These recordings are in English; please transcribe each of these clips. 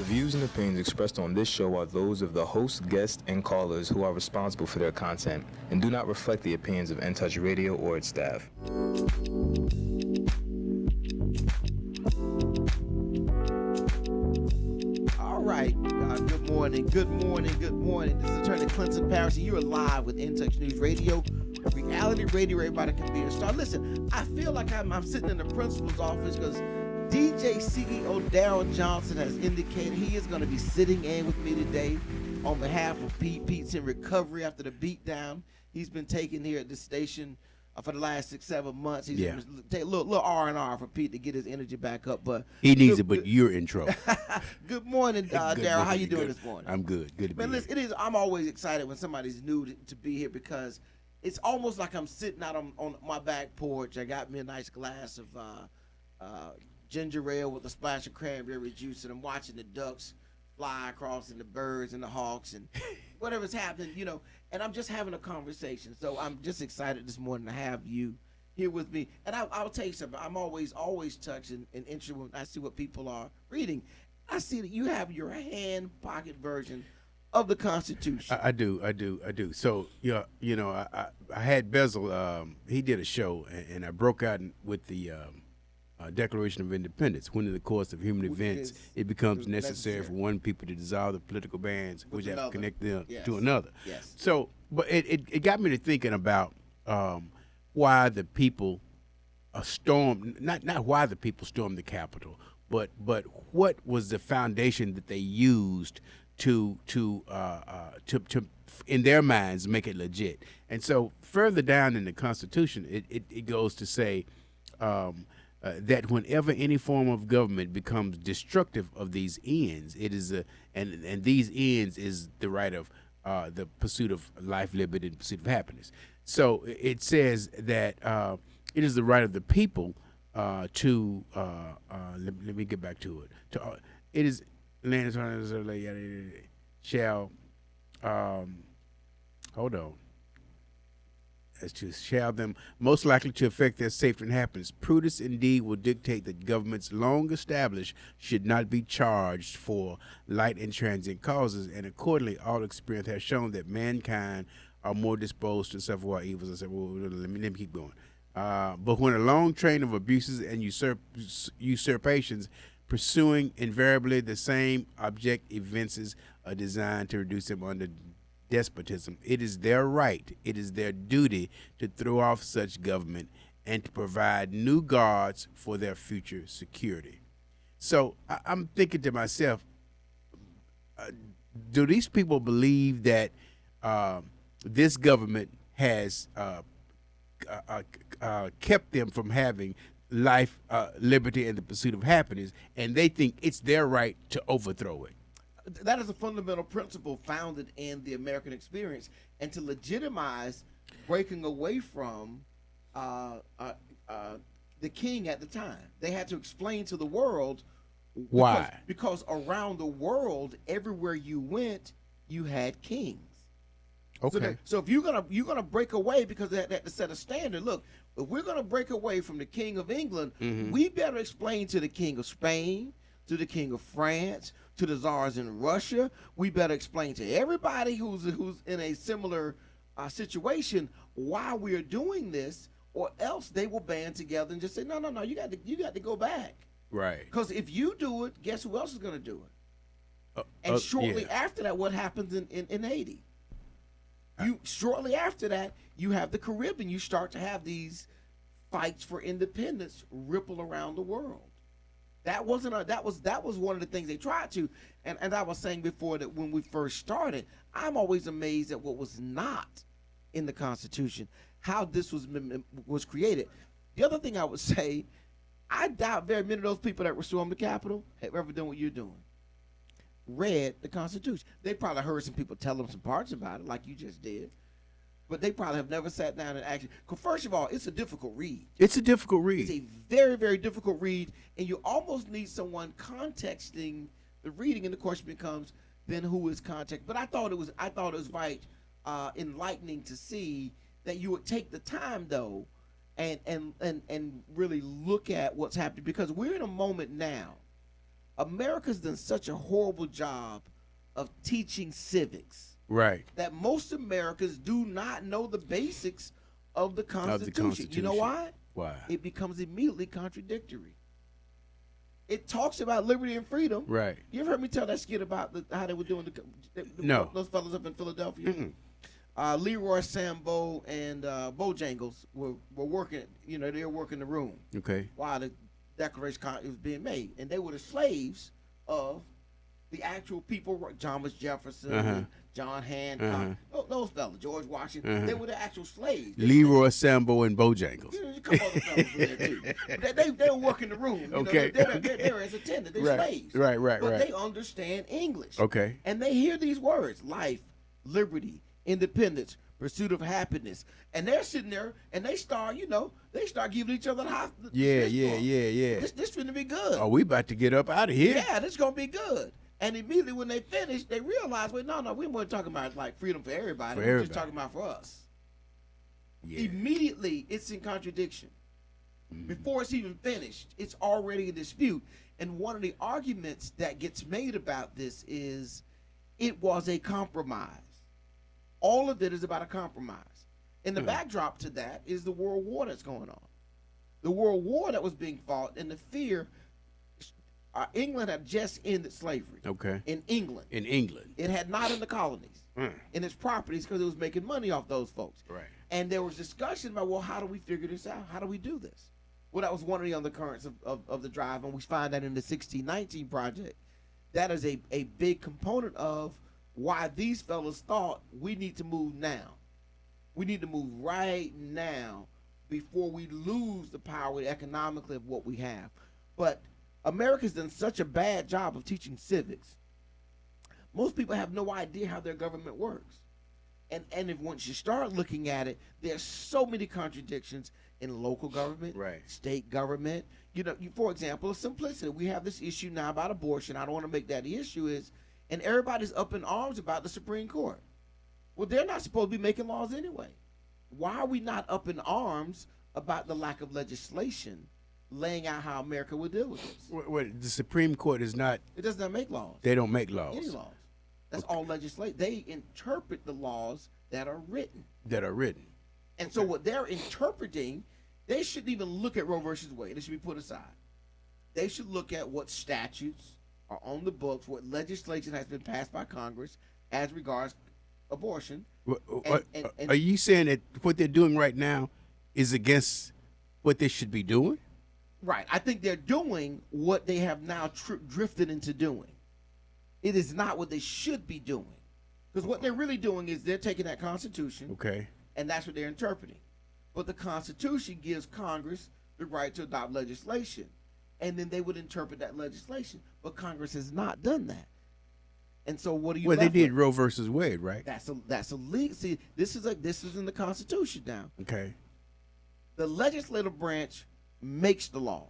The views and opinions expressed on this show are those of the host, guests, and callers who are responsible for their content and do not reflect the opinions of In Touch Radio or its staff. All right. Good morning. Good morning. Good morning. This is Attorney Clinton Parrish, and you're live with In Touch News Radio. Reality radio, everybody can be a star. Listen, I feel like I'm sitting in the principal's office because DJ CEO Daryl Johnson has indicated he is going to be sitting in with me today on behalf of Pete. Pete's in recovery after the beatdown he's been taking here at this station for the last 6-7 months. He's take a little R&R for Pete to get his energy back up. But he needs it, but you're in trouble. Good morning, Daryl. How you doing this morning? I'm good. Good to be here. Listen, I'm always excited when somebody's new to be here because it's almost like I'm sitting out on my back porch. I got me a nice glass of ginger ale with a splash of cranberry juice, and I'm watching the ducks fly across and the birds and the hawks and whatever's happening, and I'm just having a conversation. So I'm just excited this morning to have you here with me. And I'll tell you something. I'm always touched and interested when I see what people are reading. I see that you have your hand pocket version of the Constitution. I do. So I had Bezel. He did a show, and I broke out with the Declaration of Independence. When in the course of human events it becomes necessary for one people to dissolve the political bands which have to connect them to another. Yes. So, but it got me to thinking about why the people stormed, not why the people stormed the Capitol, but what was the foundation that they used to in their minds make it legit. And so further down in the Constitution, it goes to say that whenever any form of government becomes destructive of these ends, it is and these ends is the right of the pursuit of life, liberty, and pursuit of happiness. So it says that it is the right of the people to let me get back to it. It is land shall hold on. As to shall them most likely to affect their safety and happiness. Prudence indeed will dictate that governments long established should not be charged for light and transient causes, and accordingly all experience has shown that mankind are more disposed to suffer while evils. I said, well, let me keep going. But when a long train of abuses and usurpations pursuing invariably the same object evinces are designed to reduce them under despotism, it is their right, it is their duty to throw off such government and to provide new guards for their future security. So I'm thinking to myself, do these people believe that this government has kept them from having life, liberty, and the pursuit of happiness, and they think it's their right to overthrow it? That is a fundamental principle founded in the American experience, and to legitimize breaking away from the king at the time, they had to explain to the world why. Because around the world, everywhere you went, you had kings. Okay. So if you're gonna break away, because they had to set a standard. Look, if we're gonna break away from the king of England, we better explain to the king of Spain, to the king of France, to the czars in Russia. We better explain to everybody who's in a similar situation why we are doing this, or else they will band together and just say, no, you got to go back. Right. Because if you do it, guess who else is going to do it? And shortly after that, what happens in Haiti? Shortly after that, you have the Caribbean. You start to have these fights for independence ripple around the world. That was one of the things they tried to, and I was saying before that when we first started, I'm always amazed at what was not in the Constitution, how this was created. The other thing I would say, I doubt very many of those people that were storming the Capitol have ever done what you're doing. Read the Constitution. They probably heard some people tell them some parts about it, like you just did. But they probably have never sat down and actually. Because first of all, it's a difficult read. It's a difficult read. It's a very, very difficult read, and you almost need someone contexting the reading. And the question becomes, then who is context? But I thought it was right, enlightening to see that you would take the time though, and really look at what's happening, because we're in a moment now America's done such a horrible job of teaching civics Right. that most Americans do not know the basics of the Constitution. You know why? Why? It becomes immediately contradictory. It talks about liberty and freedom. Right. You ever heard me tell that skit about how they were doing No. those fellas up in Philadelphia? Leroy Sambo and Bojangles were working. You know, they were working the room Okay. while the Declaration was being made, and they were the slaves of the actual people. Thomas Jefferson, and John Hancock, those fellas, George Washington. They were the actual slaves. Leroy Sambo and Bojangles. You know, a couple other fellas were there too. They were working the room. You Okay. know, they're as attendants. They're slaves. Right. But they understand English. Okay. And they hear these words: life, liberty, independence, pursuit of happiness. And they're sitting there and they start giving each other the high. Yeah. This finna be good. Are we about to get up out of here? Yeah, this gonna be good. And immediately when they finish, they realize, wait, no, we weren't talking about like freedom for everybody. We're just talking about for us. Yeah. Immediately, it's in contradiction. Before it's even finished, it's already in dispute. And one of the arguments that gets made about this is it was a compromise. All of it is about a compromise. And the backdrop to that is the World War that's going on. The World War that was being fought and the fear. England had just ended slavery. Okay. In England. It had not in the colonies. In its properties because it was making money off those folks. Right. And there was discussion about, well, how do we figure this out? How do we do this? Well, that was one of the undercurrents of the drive, and we find that in the 1619 project. That is a big component of why these fellas thought we need to move now. We need to move right now before we lose the power economically of what we have. But America's done such a bad job of teaching civics. Most people have no idea how their government works. And if once you start looking at it, there's so many contradictions in local government, state government. You know, for example, simplicity. We have this issue now about abortion. I don't want to make that the issue is, and everybody's up in arms about the Supreme Court. Well, they're not supposed to be making laws anyway. Why are we not up in arms about the lack of legislation laying out how America would deal with this? Well, the Supreme Court is not. It does not make laws. They don't make laws. Any laws. That's all legislation. They interpret the laws that are written. And so what they're interpreting, they shouldn't even look at Roe versus Wade. It should be put aside. They should look at what statutes are on the books, what legislation has been passed by Congress as regards abortion. Are you saying that what they're doing right now is against what they should be doing? Right. I think they're doing what they have now drifted into doing. It is not what they should be doing. Because what they're really doing is they're taking that Constitution, and that's what they're interpreting. But the Constitution gives Congress the right to adopt legislation, and then they would interpret that legislation. But Congress has not done that. And so what do you? Well, they did Roe versus Wade, right? That's a legal. See, this is in the Constitution now. Okay. The legislative branch makes the laws.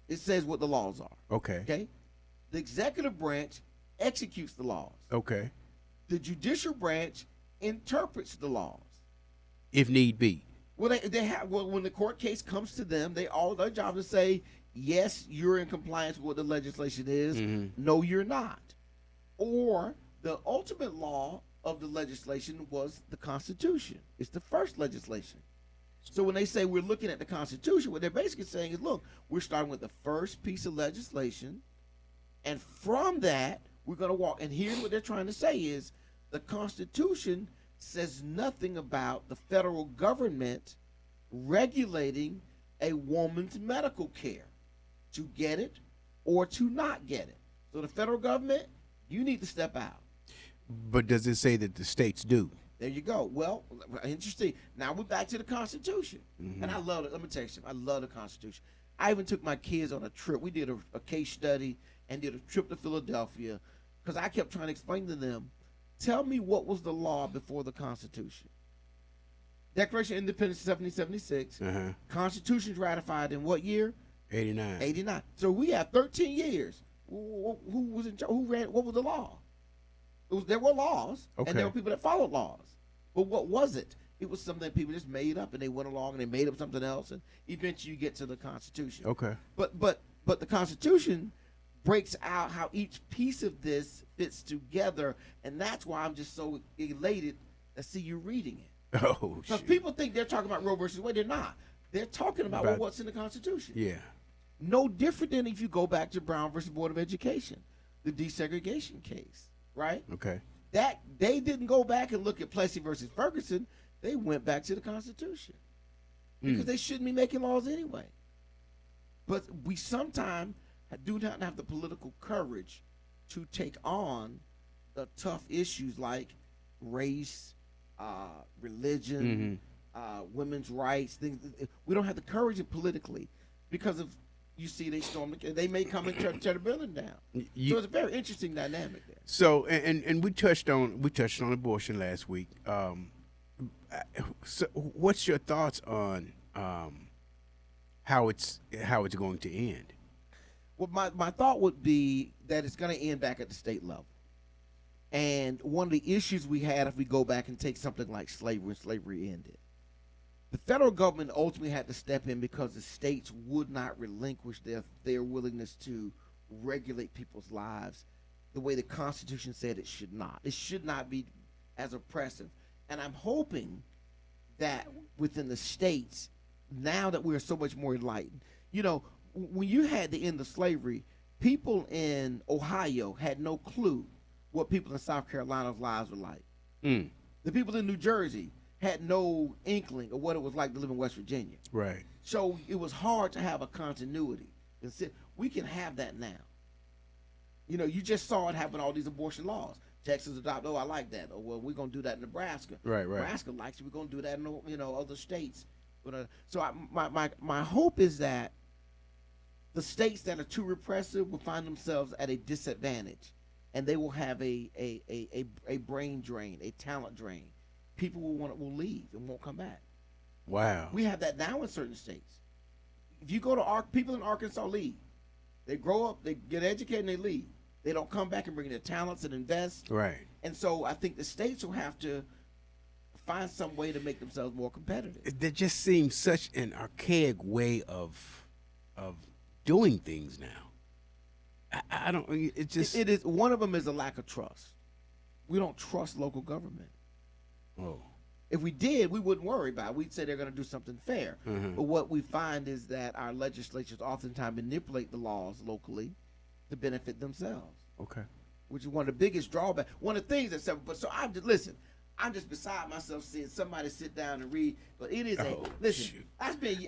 It says what the laws are. Okay. The executive branch executes the laws. Okay. The judicial branch interprets the laws, if need be. Well, they have. Well, when the court case comes to them, their job is to say, yes, you're in compliance with what the legislation is. No, you're not. Or the ultimate law of the legislation was the Constitution. It's the first legislation. So when they say we're looking at the Constitution, what they're basically saying is, look, we're starting with the first piece of legislation, and from that, we're going to walk. And here's what they're trying to say is the Constitution says nothing about the federal government regulating a woman's medical care to get it or to not get it. So the federal government, you need to step out. But does it say that the states do? There you go. Well, interesting. Now we're back to the Constitution. And I love it. Let me tell you something. I love the Constitution. I even took my kids on a trip. We did a case study and did a trip to Philadelphia because I kept trying to explain to them, tell me what was the law before the Constitution. Declaration of Independence 1776. Constitution's ratified in what year? 89. 89. So we have 13 years. Who was in charge? Who ran? What was the law? There were laws, and there were people that followed laws. But what was it? It was something that people just made up, and they went along and they made up something else, and eventually you get to the Constitution. Okay. But the Constitution breaks out how each piece of this fits together, and that's why I'm just so elated to see you reading it. Oh, because people think they're talking about Roe versus Wade. They're not. They're talking about what's in the Constitution. Yeah. No different than if you go back to Brown versus Board of Education, the desegregation case, right? Okay. That they didn't go back and look at Plessy versus Ferguson. They went back to the Constitution because they shouldn't be making laws anyway. But we sometimes do not have the political courage to take on the tough issues like race, religion, women's rights. Things we don't have the courage politically because of. You see, they may come and tear the building down. So it's a very interesting dynamic there. So, and we touched on abortion last week. So what's your thoughts on how it's going to end? Well, my thought would be that it's going to end back at the state level. And one of the issues we had, if we go back and take something like slavery, when slavery ended, the federal government ultimately had to step in because the states would not relinquish their willingness to regulate people's lives the way the Constitution said it should not. It should not be as oppressive. And I'm hoping that within the states, now that we're so much more enlightened, when you had the end of slavery, people in Ohio had no clue what people in South Carolina's lives were like. The people in New Jersey had no inkling of what it was like to live in West Virginia. Right. So it was hard to have a continuity. We can have that now. You just saw it happen, all these abortion laws. Texas adopted, I like that. Or, well, we're going to do that in Nebraska. Right. Nebraska likes it. We're going to do that in other states. So my hope is that the states that are too repressive will find themselves at a disadvantage, and they will have a brain drain, a talent drain. People will leave and won't come back. Wow. We have that now in certain states. If you go to people in Arkansas leave. They grow up, they get educated, and they leave. They don't come back and bring their talents and invest. Right. And so I think the states will have to find some way to make themselves more competitive. There just seems such an archaic way of doing things now. I don't. It just. It is. One of them is a lack of trust. We don't trust local government. Oh. If we did, we wouldn't worry about it. We'd say they're going to do something fair. But what we find is that our legislatures oftentimes manipulate the laws locally to benefit themselves. Okay. Which is one of the biggest drawbacks. One of the things that's listen. I'm just beside myself seeing somebody sit down and read. But it is listen. I spent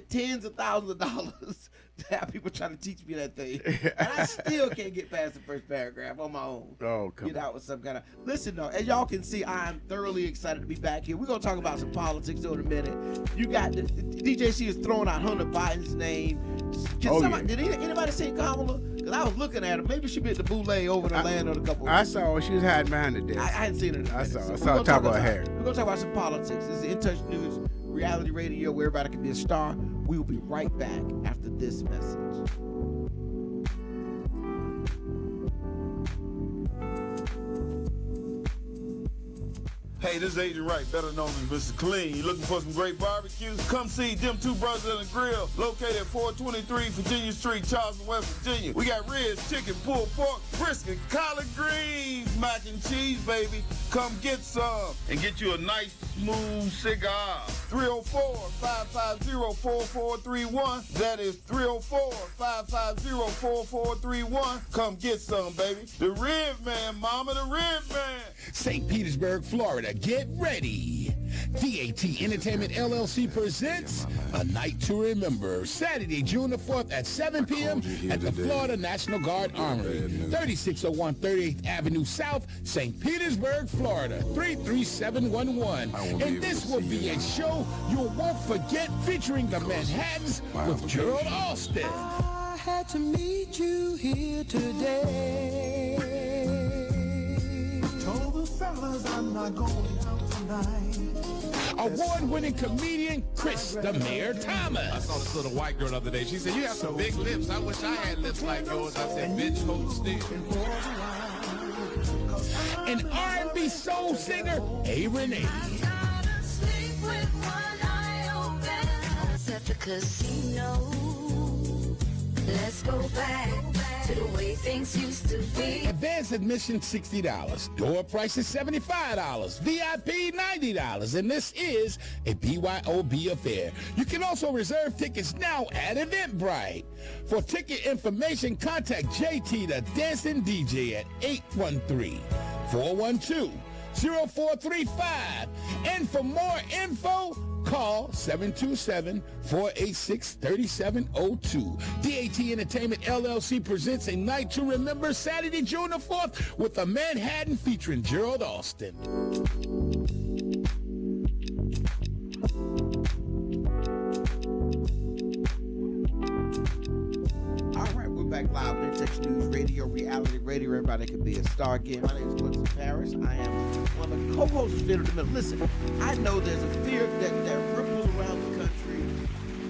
tens of thousands of dollars to have people trying to teach me that thing, and I still can't get past the first paragraph on my own. Oh, come on. Get out with some kind of listen though. As y'all can see, I'm thoroughly excited to be back here. We're gonna talk about some politics in a minute. You got the DJC is throwing out Hunter Biden's name. Did anybody see Kamala? Because I was looking at her. Maybe she be at the Boulay over in Atlanta a couple. I saw her. She was hiding behind the desk. I hadn't seen her. I saw her top of her hair. We're gonna talk about some politics. This is In Touch News, reality radio where everybody can be a star. We will be right back after this message. Hey, this is Agent Wright, better known as Mr. Clean. You looking for some great barbecue? Come see them two brothers on the grill, located at 423 Virginia Street, Charleston, West Virginia. We got ribs, chicken, pulled pork, brisket, collard greens, mac and cheese, baby. Come get some and get you a nice, smooth cigar. 304-550-4431. That is 304-550-4431. Come get some, baby. The Rib Man, mama, the Rib Man. St. Petersburg, Florida. Get ready. DAT Entertainment LLC presents A Night to Remember, Saturday, June the 4th at 7 p.m. at the Florida National Guard Armory, 3601 38th Avenue South, St. Petersburg, Florida, 33711. And this will be a show you won't forget, featuring the Manhattans with Gerald Austin. I had to meet you here today. Told the fellas I'm not going out tonight. Award-winning comedian Chris the Mayor Thomas. I saw this little white girl the other day. She said, "You have some big lips. I wish I had lips like yours." I said, "Bitch, hold still." And R&B soul singer A. Renee. At the casino. Let's go back to the way things used to be. Advance admission $60. Door price is $75. VIP $90. And this is a BYOB affair. You can also reserve tickets now at Eventbrite. For ticket information, contact JT the Dancing DJ at 813-412-0435. And for more info, call 727-486-3702. DAT Entertainment LLC presents A Night to Remember Saturday, June the 4th with a Manhattan featuring Gerald Austin. All right, we're back live on Texas News Radio, Reality Radio. Everybody can be a star again. My name is Clinton Paris. I am one of the co-hosts of Fear of the Middle. Listen, I know there's a fear that ripples around the country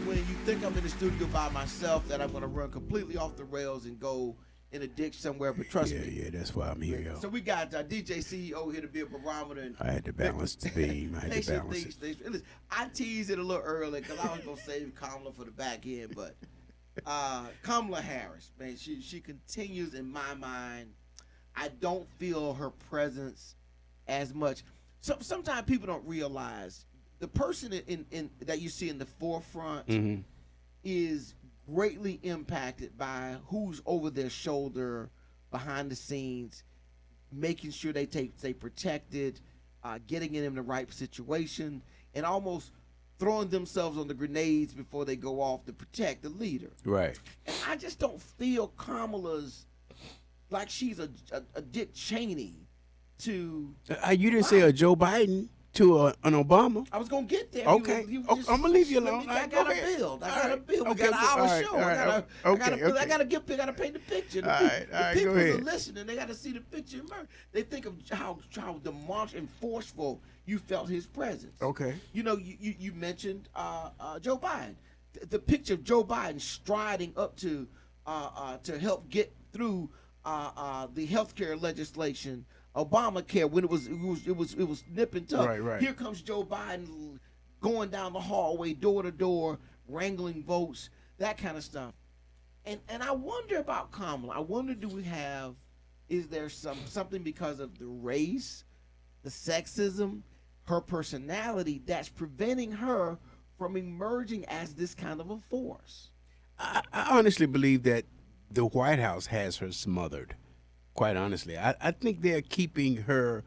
when you think I'm in the studio by myself, that I'm going to run completely off the rails and go in a ditch somewhere. But trust me. Yeah, that's why I'm here, yo. So we got DJ CEO here to be a barometer. And I had to balance the beam. I had to balance it. Listen, I teased it a little early because I was going to save Kamala for the back end, but Kamala Harris, man, she continues in my mind. I don't feel her presence as much. Sometimes people don't realize the person in that you see in the forefront is greatly impacted by who's over their shoulder, behind the scenes, making sure they stay protected, getting in the right situation, and almost throwing themselves on the grenades before they go off to protect the leader. Right. And I just don't feel Kamala's like she's a Dick Cheney to. You didn't say a Joe Biden to an Obama. I was gonna get there. Okay. I'm gonna leave you alone. I gotta build. I gotta build. We got an hour show. I gotta paint the picture. The people are listening. They gotta see the picture emerge. They think of how demonstrative and forceful you felt his presence. Okay. You know, you mentioned Joe Biden. The picture of Joe Biden striding up to help get through the healthcare legislation, Obamacare, when it was nip and tuck. Right. Here comes Joe Biden going down the hallway, door to door, wrangling votes, that kind of stuff. And I wonder about Kamala. I wonder, is there something because of the race, the sexism, her personality that's preventing her from emerging as this kind of a force? I honestly believe that the White House has her smothered. Quite honestly, I think they're keeping her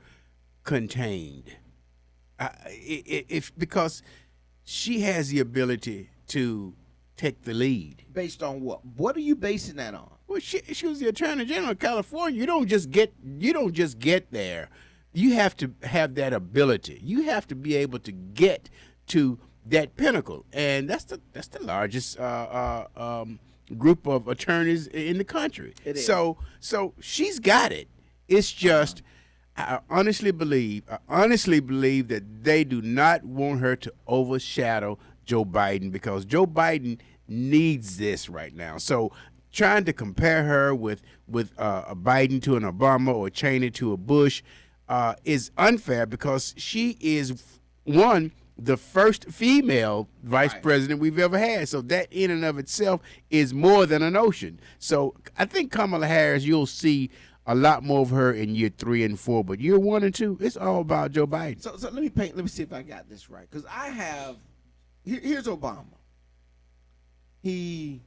contained. Because she has the ability to take the lead. Based on what? What are you basing that on? Well, she was the Attorney General of California. You don't just get there. You have to have that ability. You have to be able to get to that pinnacle, and that's the largest group of attorneys in the country. It is. So she's got it. It's just I honestly believe that they do not want her to overshadow Joe Biden, because Joe Biden needs this right now. So trying to compare her with a Biden to an Obama or Cheney to a Bush is unfair, because she is the first female vice president we've ever had. So that in and of itself is more than a notion. So I think Kamala Harris, you'll see a lot more of her in year 3 and 4, but year 1 and 2, it's all about Joe Biden. So let me see if I got this right. Because here's Obama. He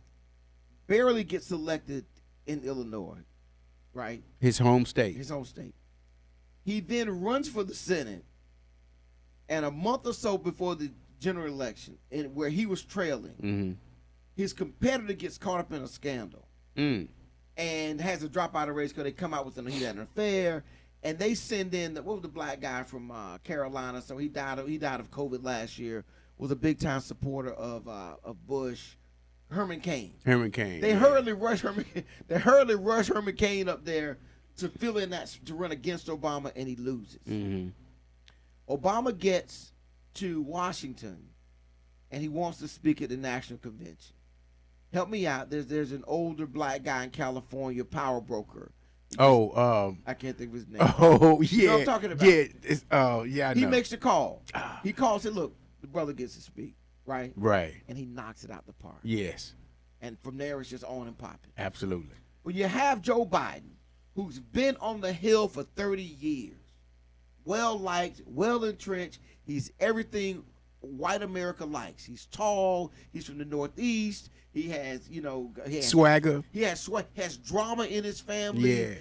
barely gets elected in Illinois, right? His home state. He then runs for the Senate, and a month or so before the general election, where he was trailing, his competitor gets caught up in a scandal and has to drop out of the race because they come out with he had an affair, and they send in what was the black guy from Carolina? So he died of COVID last year. Was a big time supporter of Bush, Herman Cain. They hurriedly rush Herman. They hurriedly rush Herman Cain up there to fill in to run against Obama, and he loses. Obama gets to Washington, and he wants to speak at the National Convention. Help me out. There's an older black guy in California, power broker. I can't think of his name. Oh, yeah. You know what I'm talking about? Yeah, I know. He makes the call. He calls it, look, the brother gets to speak, right? Right. And he knocks it out the park. Yes. And from there, it's just on and popping. Absolutely. Well, you have Joe Biden, who's been on the Hill for 30 years. Well-liked, well-entrenched. He's everything white America likes. He's tall. He's from the Northeast. He has, Swagger. He has drama in his family. Yeah.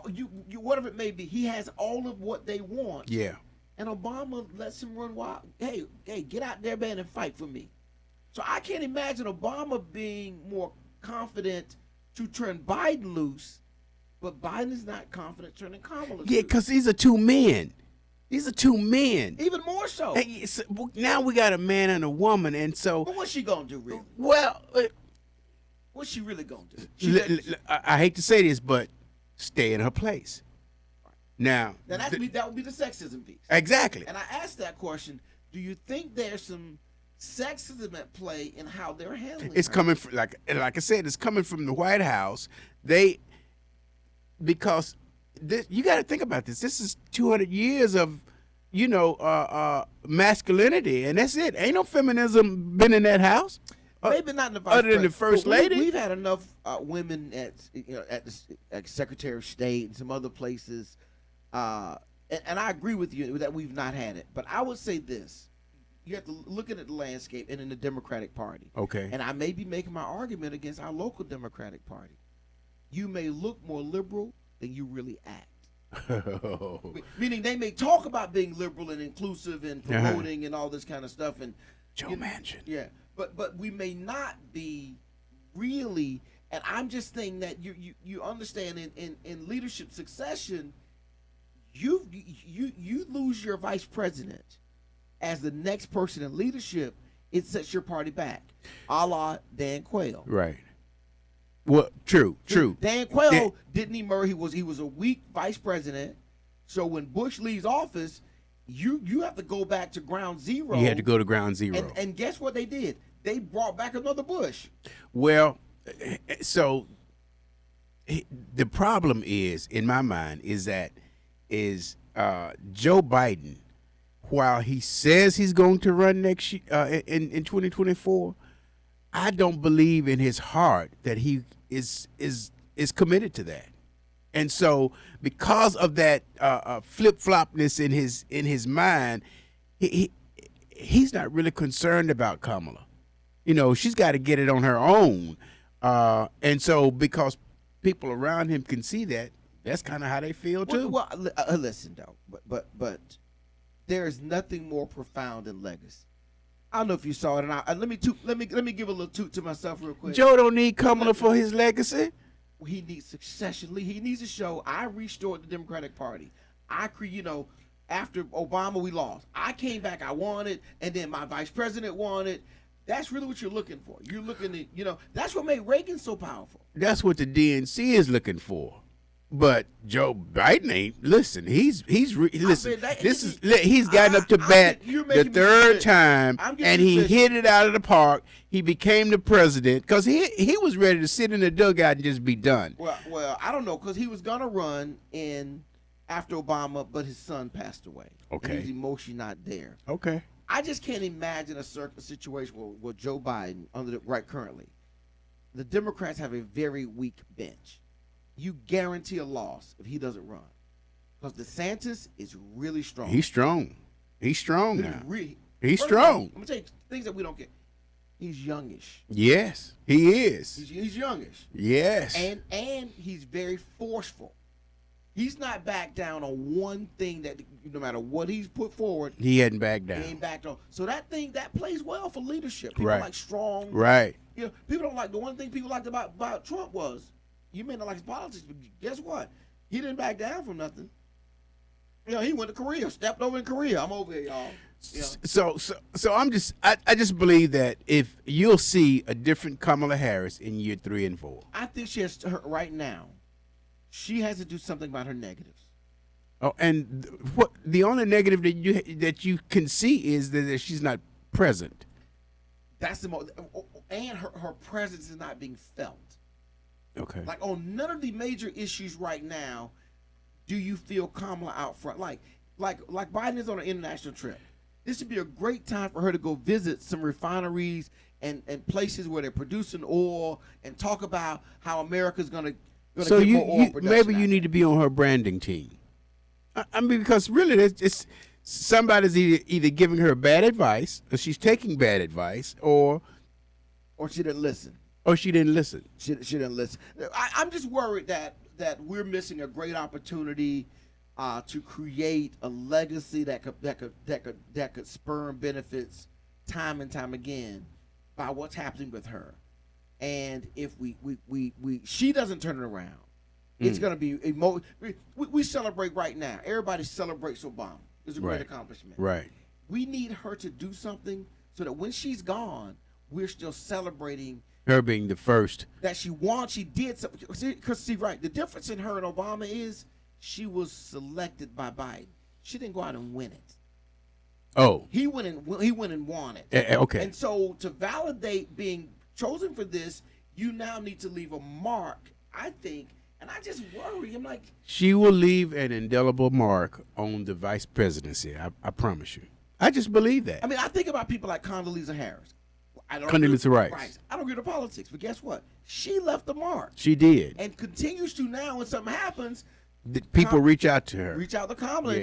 You whatever it may be, he has all of what they want. Yeah. And Obama lets him run wild. Hey, get out there, man, and fight for me. So I can't imagine Obama being more confident to turn Biden loose, but Biden is not confident turning Kamala loose. Yeah, because these are two men. These are two men. Even more so. Hey, so now we got a man and a woman, and so. But what's she gonna do, really? Well, What's she really gonna do? I hate to say this, but stay in her place. Now that would be the sexism piece. Exactly. And I asked that question: do you think there's some sexism at play in how they're handling? It's her? coming from, like I said, it's coming from the White House. Because you got to think about this. This is 200 years of, masculinity, and that's it. Ain't no feminism been in that house. Maybe not in the vice other than the first lady. We've had enough women at the Secretary of State and some other places, and I agree with you that we've not had it. But I would say this: you have to look at the landscape and in the Democratic Party. Okay. And I may be making my argument against our local Democratic Party. You may look more liberal than you really act. Meaning they may talk about being liberal and inclusive and promoting and all this kind of stuff. And Joe Manchin. Yeah. But we may not be really, and I'm just saying that you understand in leadership succession, you lose your vice president as the next person in leadership, it sets your party back, a la Dan Quayle. Right. Well, true. Dan Quayle didn't emerge. He was a weak vice president. So when Bush leaves office, you have to go back to ground zero. You had to go to ground zero. And guess what they did? They brought back another Bush. Well, so the problem is, in my mind, is Joe Biden, while he says he's going to run next year, in 2024, I don't believe in his heart that he is committed to that. And so, because of that flip-flopness in his mind, he's not really concerned about Kamala. She's got to get it on her own. And so, because people around him can see that, that's kind of how they feel too. Well, listen though, but there is nothing more profound than legacy. I don't know if you saw it, and let me give a little toot to myself real quick. Joe don't need Kamala for his legacy. He needs succession. He needs to show I restored the Democratic Party. After Obama we lost. I came back. I won it, and then my vice president won it. That's really what you're looking for. You're looking at, that's what made Reagan so powerful. That's what the DNC is looking for. But Joe Biden ain't. Listen, he's gotten up to bat the third time, and he hit it out of the park. He became the president because he was ready to sit in the dugout and just be done. Well, I don't know, because he was gonna run in after Obama, but his son passed away. Okay, and he's emotionally not there. Okay, I just can't imagine a situation where Joe Biden currently, the Democrats have a very weak bench. You guarantee a loss if he doesn't run, because DeSantis is really strong. He's strong. He's strong now. He's strong. strong. I'm gonna tell you things that we don't get. He's youngish. Yes, he is. He's youngish. Yes. And he's very forceful. He's not backed down on one thing that no matter what he's put forward, he hadn't backed down. He ain't backed on. So that plays well for leadership. People right. like strong. Right. People don't like, the one thing people liked about Trump was, you may not like his politics, but guess what? He didn't back down from nothing. He went to Korea, stepped over in Korea. I'm over here, y'all. So I just believe that if you'll see a different Kamala Harris in year 3 and 4. I think she has right now. She has to do something about her negatives. Oh, and what the only negative that you can see is that she's not present. That's the most, and her presence is not being felt. Okay. Like on none of the major issues right now, do you feel Kamala out front? Like Biden is on an international trip. This would be a great time for her to go visit some refineries and places where they're producing oil and talk about how America's gonna So get more oil production. maybe out you need to be on her branding team. I mean, because really, it's somebody's either giving her bad advice, or she's taking bad advice, or she didn't listen. She didn't listen. She didn't listen. I'm just worried that we're missing a great opportunity to create a legacy that could spur benefits time and time again by what's happening with her. And if she doesn't turn it around, it's going to be we celebrate right now. Everybody celebrates Obama. It's a great accomplishment. Right. We need her to do something so that when she's gone, we're still celebrating her being the first that she won. She did something. Because see, right, the difference in her and Obama is she was selected by Biden. She didn't go out and win it. Oh, he went and won it. Okay. And so to validate being chosen for this, you now need to leave a mark, I think. And I just worry. I'm like, she will leave an indelible mark on the vice presidency. I promise you. I just believe that. I mean, I think about people like Condoleezza Harris. Condoleezza Rice. I don't get into politics, but guess what? She left the mark. She did, and continues to now. When something happens, people reach out to her. Reach out to Kamala.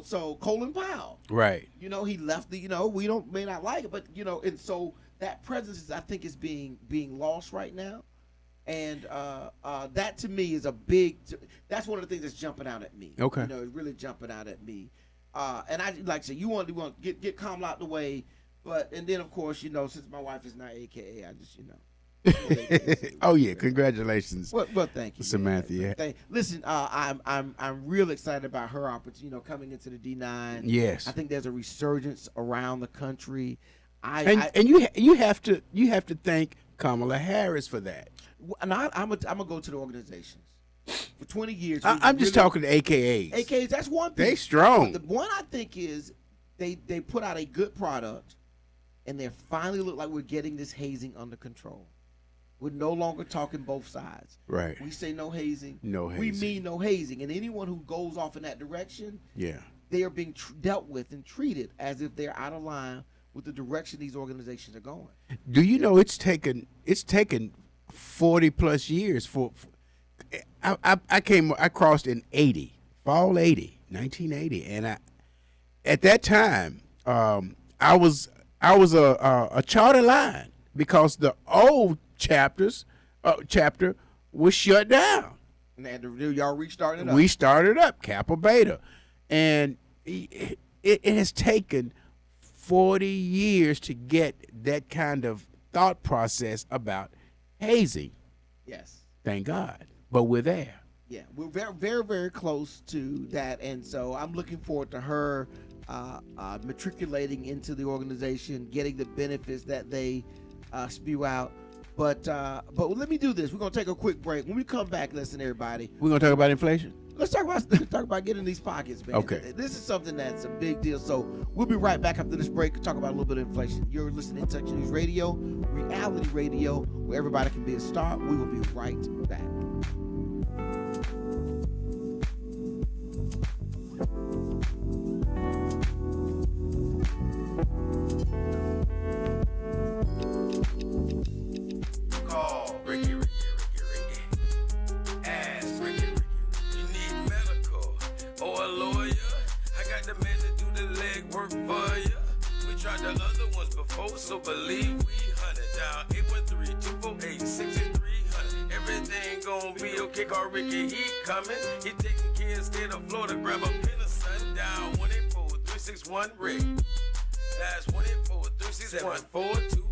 So Colin Powell. Right. He left the. We may not like it, but and so that presence I think is being lost right now. And that to me is a big. That's one of the things that's jumping out at me. Okay. It's really jumping out at me. And I like I said, you want to get Kamala out the way, and then of course since my wife is not AKA, I just Oh yeah, congratulations. Well, thank you, Samantha. Yeah. Listen, I'm real excited about her opportunity. Coming into the D9. Yes. I think there's a resurgence around the country. You have to thank Kamala Harris for that. And I'm gonna go to the organizations. For 20 years, I'm just talking to AKAs. AKAs, that's one thing. They strong. But the one I think is they put out a good product, and they finally look like we're getting this hazing under control. We're no longer talking both sides. Right. We say no hazing. No hazing. We mean no hazing. And anyone who goes off in that direction, they are being dealt with and treated as if they're out of line with the direction these organizations are going. Do you know it's taken 40 plus years for I crossed in 80, fall 80, 1980, and at that time I was a charter line because the old chapter was shut down. And they had to y'all restarted it up. We started up Kappa Beta, and it has taken 40 years to get that kind of thought process about hazing. Yes. Thank God. But we're there. Yeah, we're very, very, very close to that, and so I'm looking forward to her matriculating into the organization, getting the benefits that they spew out. But let me do this. We're gonna take a quick break. When we come back, listen, everybody. We're gonna talk about inflation. Let's talk about getting these pockets, man. Okay. This is something that's a big deal. So we'll be right back after this break to talk about a little bit of inflation. You're listening to Touch News Radio, reality radio, where everybody can be a star. We will be right back. Call Ricky. Ask Ricky. You need medical or a lawyer? I got the man to do the legwork for you. We tried the other ones before, so believe we hunted down 813-248-6300. Everything gon' be okay. Call Ricky, he coming. He taking care of state of Florida. Grab a pen of sundown 184-361-RICK. That's 184-361-425.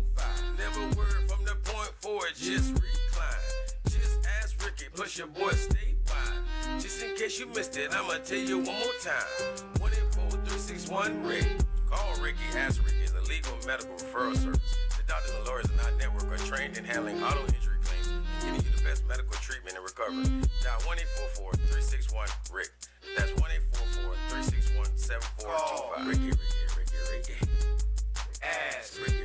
Never word from the point forward, just recline. Just ask Ricky, plus your boy statewide. Just in case you missed it, I'ma tell you one more time. 184-361-RICK. Call Ricky, ask Ricky is a legal medical referral service. The doctors and lawyers in our network are trained in handling auto injury claims and getting you the best medical treatment and recovery. Dial 1-844-361-RICK. That's 1-844-361-7425. Ricky. Ask Ricky.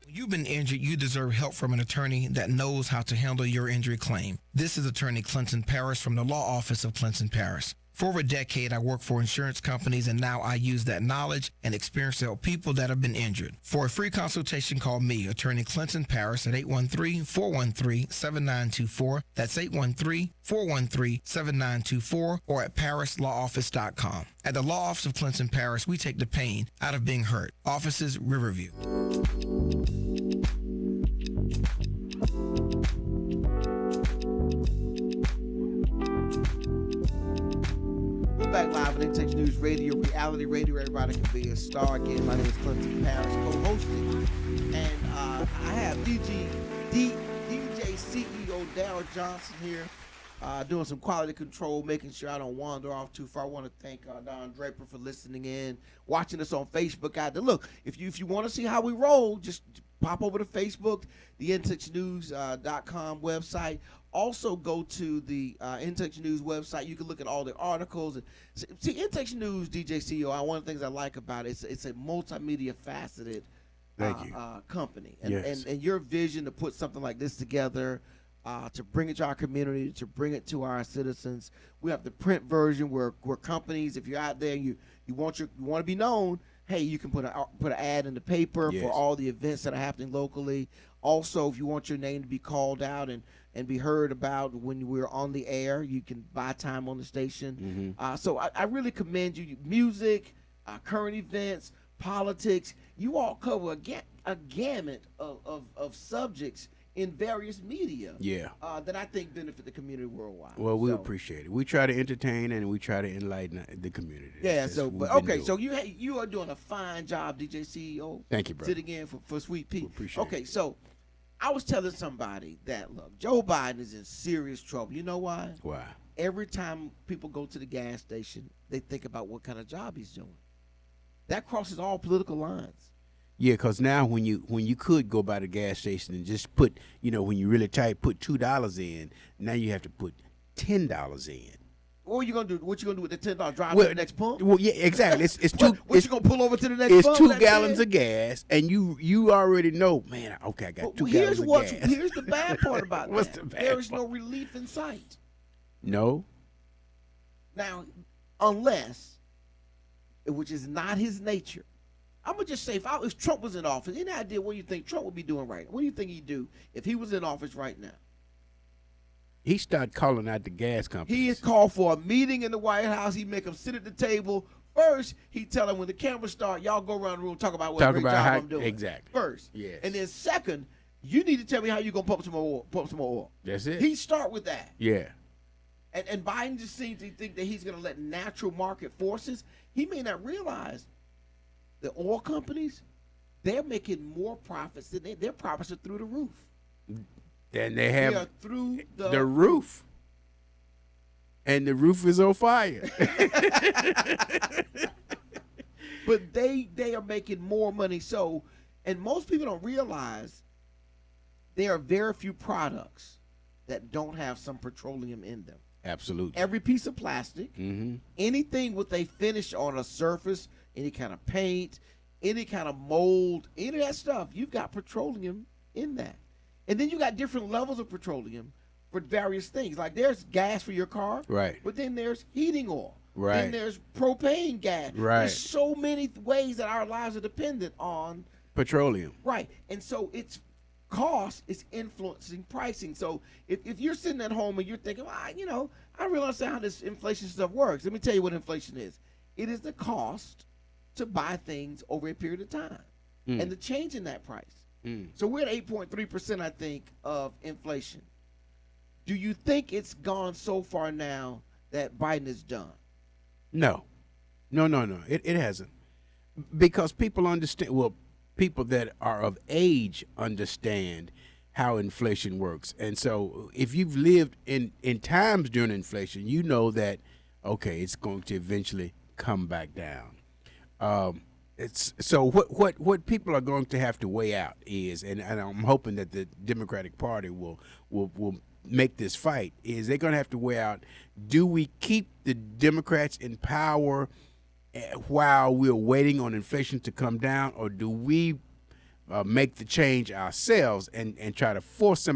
When you've been injured, you deserve help from an attorney that knows how to handle your injury claim. This is Attorney Clinton Paris from the Law Office of Clinton Paris. For over a decade, I worked for insurance companies, and now I use that knowledge and experience to help people that have been injured. For a free consultation, call me, Attorney Clinton Paris, at 813-413-7924. That's 813-413-7924, or at parislawoffice.com. At the Law Office of Clinton Paris, we take the pain out of being hurt. Offices, Riverview. Back live on Intex News Radio, reality radio. Everybody can be a star again. My name is Clinton Paris, co-hosting, and I have DJ CEO Darryl Johnson here, doing some quality control, making sure I don't wander off too far. I want to thank Don Draper for listening in, watching us on Facebook out there. Look, if you want to see how we roll, just pop over to Facebook, the IntexNews.com website. Also go to the Intex News website. You can look at all the articles. See, Intex News, DJ CEO, one of the things I like about it, it's a multimedia faceted company. And, Yes. and your vision to put something like this together, to bring it to our community, to bring it to our citizens. We have the print version where companies, if you're out there and you want to be known, hey, you can put an ad in the paper for all the events that are happening locally. Also, if you want your name to be called out and be heard about when we're on the air, you can buy time on the station. So I really commend you. Music, current events, politics, you all cover a gamut of subjects in various media that I think benefit the community worldwide. Well, we appreciate it. We try to entertain and we try to enlighten the community. Yeah, so you are doing a fine job, DJ CEO. Thank you, brother. Sitting in for Sweet Pea. Appreciate Okay, it. so I was telling somebody that, look, Joe Biden is in serious trouble. You know why? Why? Every time people go to the gas station, they think about what kind of job he's doing. That crosses all political lines. Yeah, because now when you could go by the gas station and just put, when you really tight, put $2 in, now you have to put $10 in. What you gonna do? What you gonna do with the $10? Drive Well, to the next pump? Well, yeah, exactly. It's two. What you gonna pull over to the next It's pump? 2 gallons of gas, and you already know, man. Okay, I got 2 gallons of gas. Here's the bad part about What's that. the bad There is part? no relief in sight. No. Now, unless, which is not his nature, I'm gonna just say if Trump was in office, any idea what you think Trump would be doing right now? What do you think he'd do if he was in office right now? He started calling out the gas companies. He had called for a meeting in the White House. He'd make them sit at the table. First, he'd tell them when the cameras start, y'all go around the room, talk about what great job I'm doing. Exactly. First. Yes. And then second, you need to tell me how you're going to pump some more oil. That's it. He'd start with that. Yeah. And Biden just seems to think that he's going to let natural market forces. He may not realize the oil companies, they're making more profits than their profits are through the roof. Then they have They are through the roof. And the roof is on fire. But they are making more money. So, and most people don't realize there are very few products that don't have some petroleum in them. Absolutely. Every piece of plastic, anything with a finish on a surface, any kind of paint, any kind of mold, any of that stuff, you've got petroleum in that. And then you got different levels of petroleum for various things. Like there's gas for your car, Right. but then there's heating oil. Right. Then there's propane gas. Right. There's so many ways that our lives are dependent on. Petroleum. Right. And so it's cost is influencing pricing. So if you're sitting at home and you're thinking, well, I really understand how this inflation stuff works. Let me tell you what inflation is. It is the cost to buy things over a period of time and the change in that price. So we're at 8.3%, I think, of inflation. Do you think it's gone so far now that Biden is done? No. It hasn't. Because people understand, well, people that are of age understand how inflation works. And so if you've lived in times during inflation, you know that, okay, it's going to eventually come back down. It's so what people are going to have to weigh out is, and I'm hoping that the Democratic Party will make this fight, is they're going to have to weigh out, do we keep the Democrats in power while we're waiting on inflation to come down, or do we make the change ourselves and try to force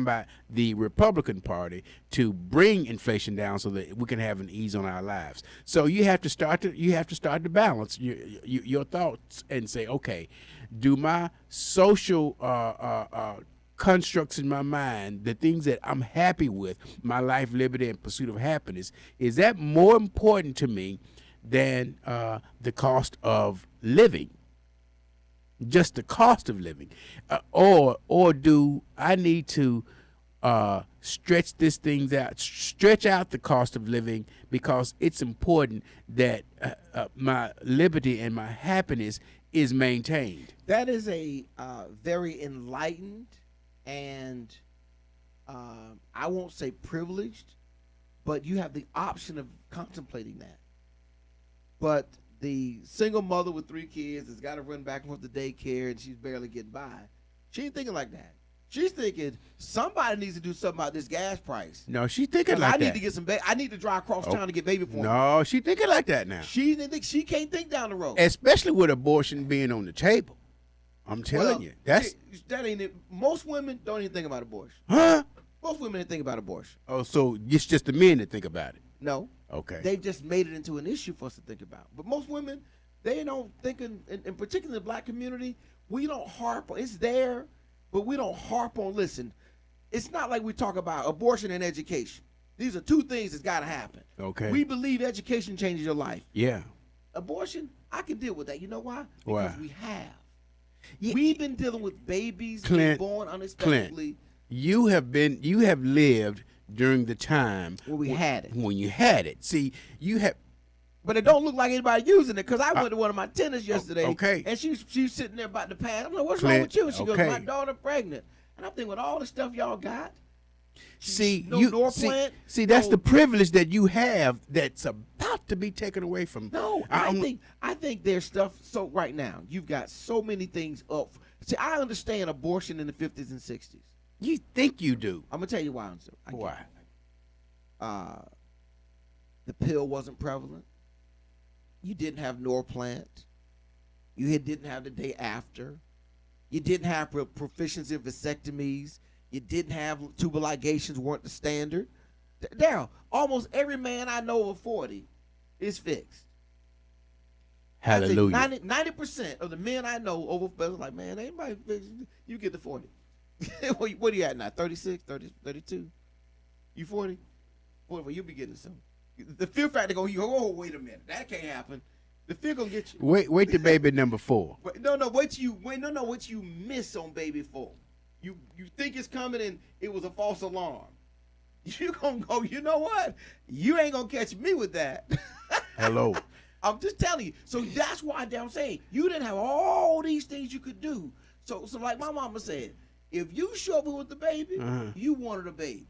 the Republican Party to bring inflation down so that we can have an ease on our lives. So you have to start to balance your thoughts and say, okay, do my social constructs in my mind, the things that I'm happy with, my life, liberty, and pursuit of happiness, is that more important to me than the cost of living? Just the cost of living, or do I need to stretch out the cost of living because it's important that my liberty and my happiness is maintained? That is a very enlightened and I won't say privileged, but you have the option of contemplating that. But the single mother with 3 kids has got to run back and forth to daycare and she's barely getting by. She ain't thinking like that. She's thinking somebody needs to do something about this gas price. No, she's thinking like that. I need to get some. I need to drive across town to get baby formula. No, she's thinking like that now. She can't think down the road, especially with abortion being on the table. I'm telling you, that ain't it. Most women don't even think about abortion. Huh? Most women didn't think about abortion. Oh, so it's just the men that think about it. No. Okay. They've just made it into an issue for us to think about. But most women, they don't think, in particular the black community, we don't harp on. It's there, but we don't harp on. Listen, it's not like we talk about abortion and education. These are 2 things that's got to happen. Okay. We believe education changes your life. Yeah. Abortion, I can deal with that. You know why? Why? Because we have. Yeah. We've been dealing with babies being born unexpectedly. You have lived during the time when we had it. When you had it. See, you have. But it don't look like anybody using it, because I went to one of my tenants yesterday. Okay. And she's sitting there about to pass. I'm like, what's wrong with you? And she goes, my daughter pregnant. And I'm thinking, with all the stuff y'all got, see, that's the privilege that you have that's about to be taken away from. No, I think there's stuff. So right now, you've got so many things up. See, I understand abortion in the 50s and 60s. You think you do? I'm gonna tell you why. Why? The pill wasn't prevalent. You didn't have Norplant. You didn't have the day after. You didn't have proficiency of vasectomies. You didn't have tubal ligations weren't the standard. Daryl, almost every man I know over 40 is fixed. Hallelujah. 90% of the men I know over 40 like, man, anybody fixed. You get to 40. What are you at now? 36, 30, 32? You 40? 40, well, you'll be getting some. The fear factor go, oh, wait a minute. That can't happen. The fear gonna get you. Wait to baby number 4. What you miss on baby 4. You think it's coming and it was a false alarm. You gonna go, you know what? You ain't gonna catch me with that. Hello. I'm just telling you. So that's why I'm saying you didn't have all these things you could do. So like my mama said, if you show up with the baby, you wanted a baby.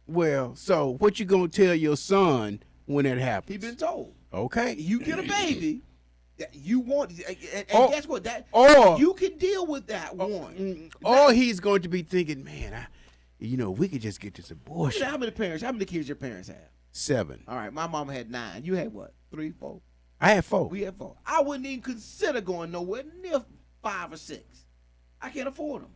Well, so what you gonna tell your son when it happens? He been told. Okay. You get a baby that you want, and guess what? You can deal with that one. Or he's going to be thinking, man, we could just get this abortion. How many kids your parents have? 7. All right, my mama had 9. You had what? 3, 4? I had 4. We had 4. I wouldn't even consider going nowhere near 5 or 6. I can't afford them.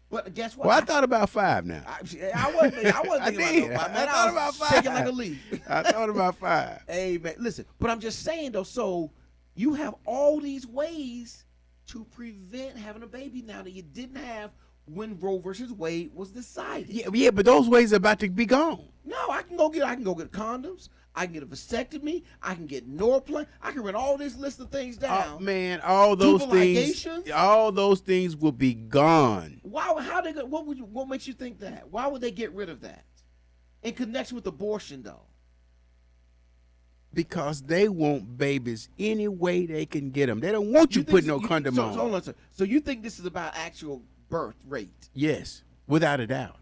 But guess what? Well, I thought about 5 now. I wasn't thinking about 5. Man, I thought about 5. Shaking like a leaf. I thought about 5. Hey, man, listen. But I'm just saying, though, so you have all these ways to prevent having a baby now that you didn't have when Roe versus Wade was decided. Yeah, but those ways are about to be gone. No, I can go get condoms. I can get a vasectomy. I can get Norplant. I can run all this list of things down. Oh, man, all those things will be gone. Why? What makes you think that? Why would they get rid of that? In connection with abortion, though. Because they want babies any way they can get them. They don't want you putting no condom on. Hold on, sir. So you think this is about actual birth rate? Yes, without a doubt.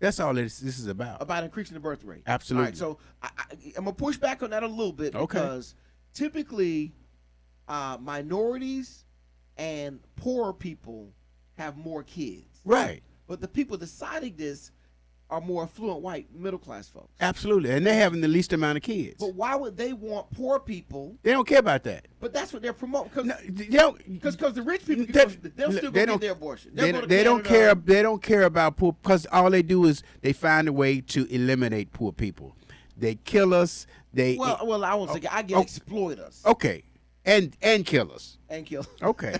That's all this is about. About increasing the birth rate. Absolutely. All right, so I'm going to push back on that a little bit because typically minorities and poorer people have more kids. Right. But the people deciding this are more affluent white middle class folks. Absolutely, and they're having the least amount of kids. But why would they want poor people? They don't care about that. But that's what they're promoting. Because the rich people, they'll still go get their abortion. They don't care. They don't care about poor, because all they do is they find a way to eliminate poor people. They kill us. Well, I won't say I get exploit us. Okay, and kill us. And kill. Okay.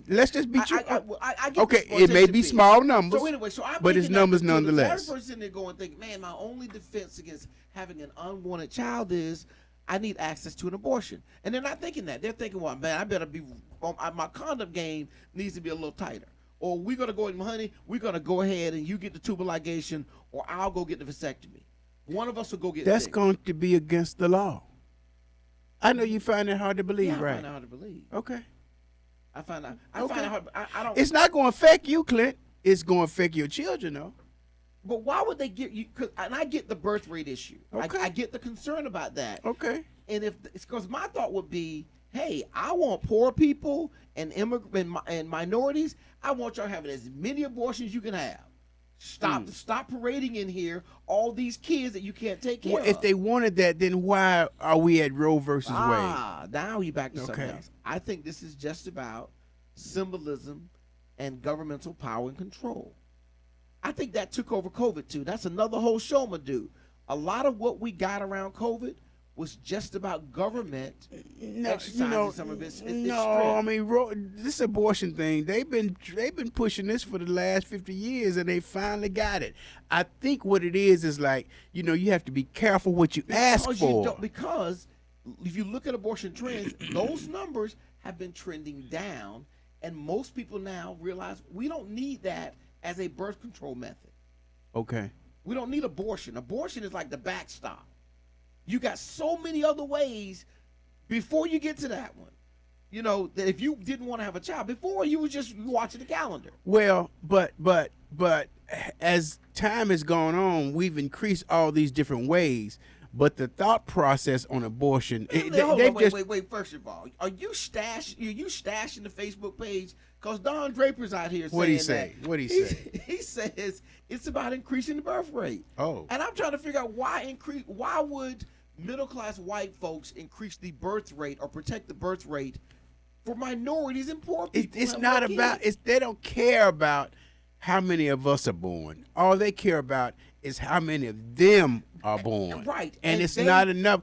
Let's just be true. I get okay, it may be small numbers, so anyway, but it's numbers nonetheless. The average person there going think, man, my only defense against having an unwanted child is I need access to an abortion. And they're not thinking that. They're thinking, well, man, I better be, my condom game needs to be a little tighter. Or we're going to go in, honey, we're going to go ahead and you get the tubal ligation, or I'll go get the vasectomy. One of us will go get That's sick. going to be against the law. I know you find it hard to believe, right? I find it hard to believe. Okay. I find it hard. I don't. It's not going to affect you, Clint. It's going to affect your children, though. But why would they get you? And I get the birth rate issue. Okay. I get the concern about that. Okay. And if it's because my thought would be, hey, I want poor people and and minorities. I want y'all having as many abortions as you can have. Stop parading in here all these kids that you can't take care of. If they wanted that, then why are we at Roe versus Wade? Now you back to something else. I think this is just about symbolism and governmental power and control. I think that took over COVID too. That's another whole show, my dude. A lot of what we got around COVID was just about government exercising some of its strength. I mean, this abortion thing, they've been pushing this for the last 50 years, and they finally got it. I think what it is like, you have to be careful what you ask for. Because if you look at abortion trends, those numbers have been trending down, and most people now realize we don't need that as a birth control method. Okay. We don't need abortion. Abortion is like the backstop. You got so many other ways before you get to that one. That if you didn't want to have a child before, you were just watching the calendar. Well, but as time has gone on, we've increased all these different ways. But the thought process on abortion, wait. First of all, are you stashing the Facebook page? Because Don Draper's out here saying What'd he say? What'd he say? He says it's about increasing the birth rate. Oh. And I'm trying to figure out why would middle-class white folks increase the birth rate or protect the birth rate for minorities and poor people? It's not about, they don't care about how many of us are born. All they care about is how many of them are born. Right. And it's not enough.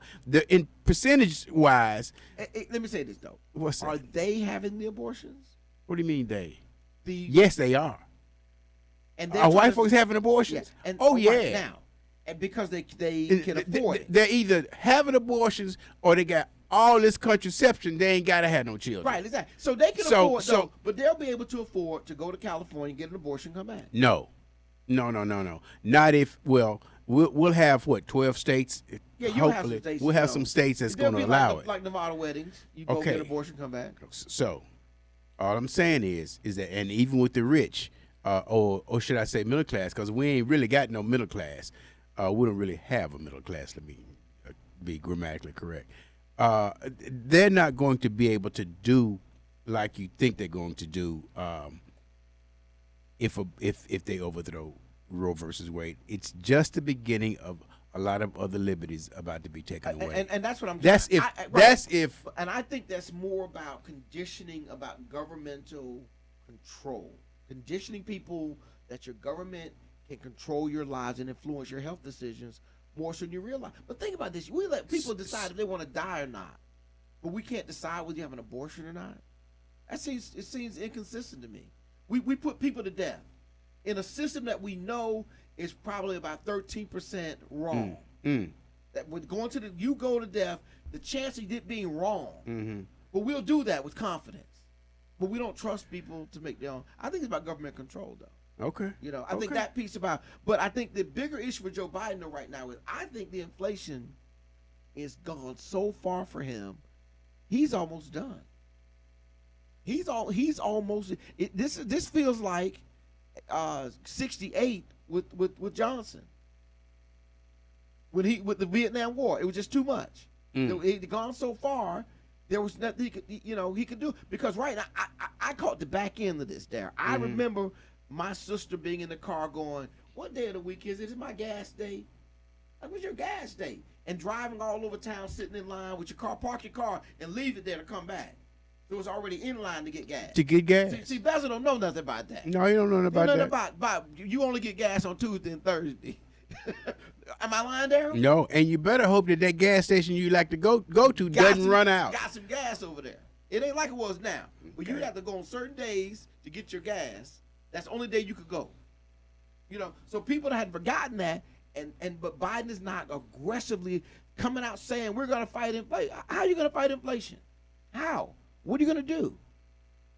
In percentage-wise. Let me say this, though. What's that? Are they having the abortions? What do you mean they? Yes, they are. And are white folks having abortions? Yeah. Yeah. Now, and because they can afford it. They're either having abortions or they got all this contraception. They ain't got to have no children. Right, exactly. So they can afford, but they'll be able to afford to go to California and get an abortion, come back. No. Not if, we'll have, 12 states? Yeah, you'll have some states. We'll have some states that's going to allow it. Like Nevada weddings. You go get an abortion, come back. So, all I'm saying is that, and even with the rich, or should I say middle class, because we ain't really got no middle class. We don't really have a middle class, let me be grammatically correct. They're not going to be able to do like you think they're going to do if they overthrow Roe versus Wade. It's just the beginning of a lot of other liberties about to be taken away. And that's what I'm. That's if. And I think that's more about conditioning, about governmental control, conditioning people that your government can control your lives and influence your health decisions more so than you realize. But think about this: we let people decide if they want to die or not, but we can't decide whether you have an abortion or not. It seems inconsistent to me. We put people to death in a system that we know is probably about 13% wrong. That with you go to death, the chance of it being wrong. But we'll do that with confidence. But we don't trust people to make their own. I think it's about government control, though. Okay. I think that piece about. But I think the bigger issue for Joe Biden though right now is I think the inflation is gone so far for him. He's almost done. He's almost. This feels like 68 with Johnson. With the Vietnam War, it was just too much. It had gone so far, there was nothing he could do. Because right now, I caught the back end of this there. I remember my sister being in the car going, What day of the week is it? It's my gas day. Like, what's your gas day? And driving all over town, sitting in line with your car, park your car, and leave it there to come back. So it's already in line to get gas. To get gas. See, Basil don't know nothing about that. No, you don't know nothing about that. About you only get gas on Tuesday and Thursday. Am I lying there? No, and you better hope that gas station you like to go to doesn't run out. Got some gas over there. It ain't like it was now. But you have to go on certain days to get your gas. That's the only day you could go. You know, so people had forgotten that, but Biden is not aggressively coming out saying we're going to fight inflation. How are you going to fight inflation? How? What are you going to do?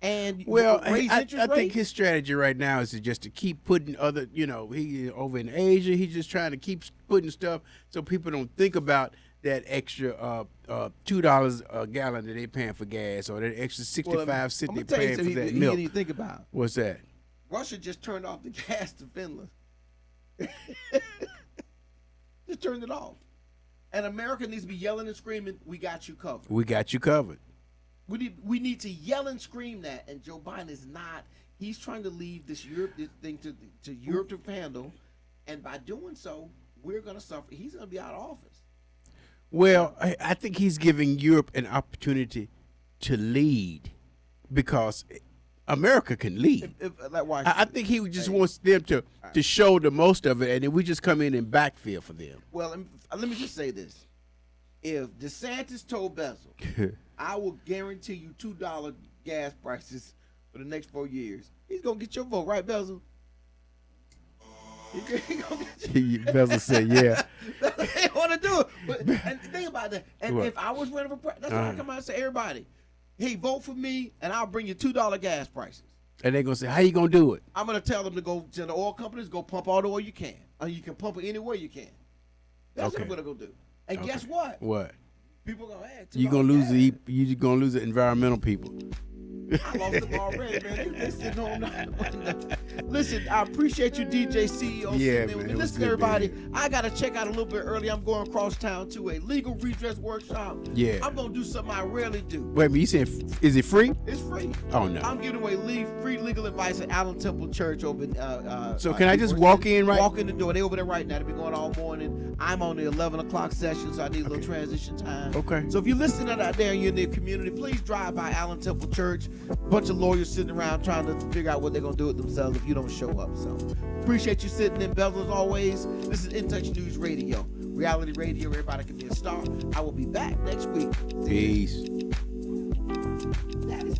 And I think his strategy right now is just to keep putting other, he over in Asia, he's just trying to keep putting stuff so people don't think about that extra $2 a gallon that they're paying for gas, or that extra 65 cents they're paying for that milk. He didn't think about. What's that? Russia just turned off the gas to Finland. Just turned it off. And America needs to be yelling and screaming, we got you covered. We got you covered. We need to yell and scream that, and Joe Biden is not. He's trying to leave this thing to Europe to handle, and by doing so, we're going to suffer. He's going to be out of office. Well, I think he's giving Europe an opportunity to lead, because America can lead. I think he just wants them to show the most of it, and then we just come in and backfill for them. Well, let me just say this. If DeSantis told Bezel, I will guarantee you $2 gas prices for the next 4 years, he's going to get your vote, right, Bezel? Bezel said, yeah. They want to do it. But, and think about that. And if I was running for president, that's why I come out and say, everybody, hey, vote for me, and I'll bring you $2 gas prices. And they're going to say, how you going to do it? I'm going to tell them to go to the oil companies, go pump all the oil you can. You can pump it anywhere you can. That's what I'm going to go do. And guess what? What? People going to add you're going to lose you're going to lose the environmental people. I lost them already, man. They sitting home now. Listen, I appreciate you, DJ CEO. Yeah, man. Listen, everybody, man. I got to check out a little bit early. I'm going across town to a legal redress workshop. Yeah. I'm going to do something I rarely do. Wait a minute, you saying, is it free? It's free. Oh, no. I'm giving away free legal advice at Allen Temple Church over in so can I just walk in right? Walk in the door. They over there right now. They've been going all morning. I'm on the 11 o'clock session, so I need a little transition time. Okay. So if you're listening out there and you're in the community, please drive by Allen Temple Church. A bunch of lawyers sitting around trying to figure out what they're going to do with themselves if you don't show up. So appreciate you sitting in, Bevel, as always. This is In Touch News Radio. Reality radio, everybody can be a star. I will be back next week. Peace. That is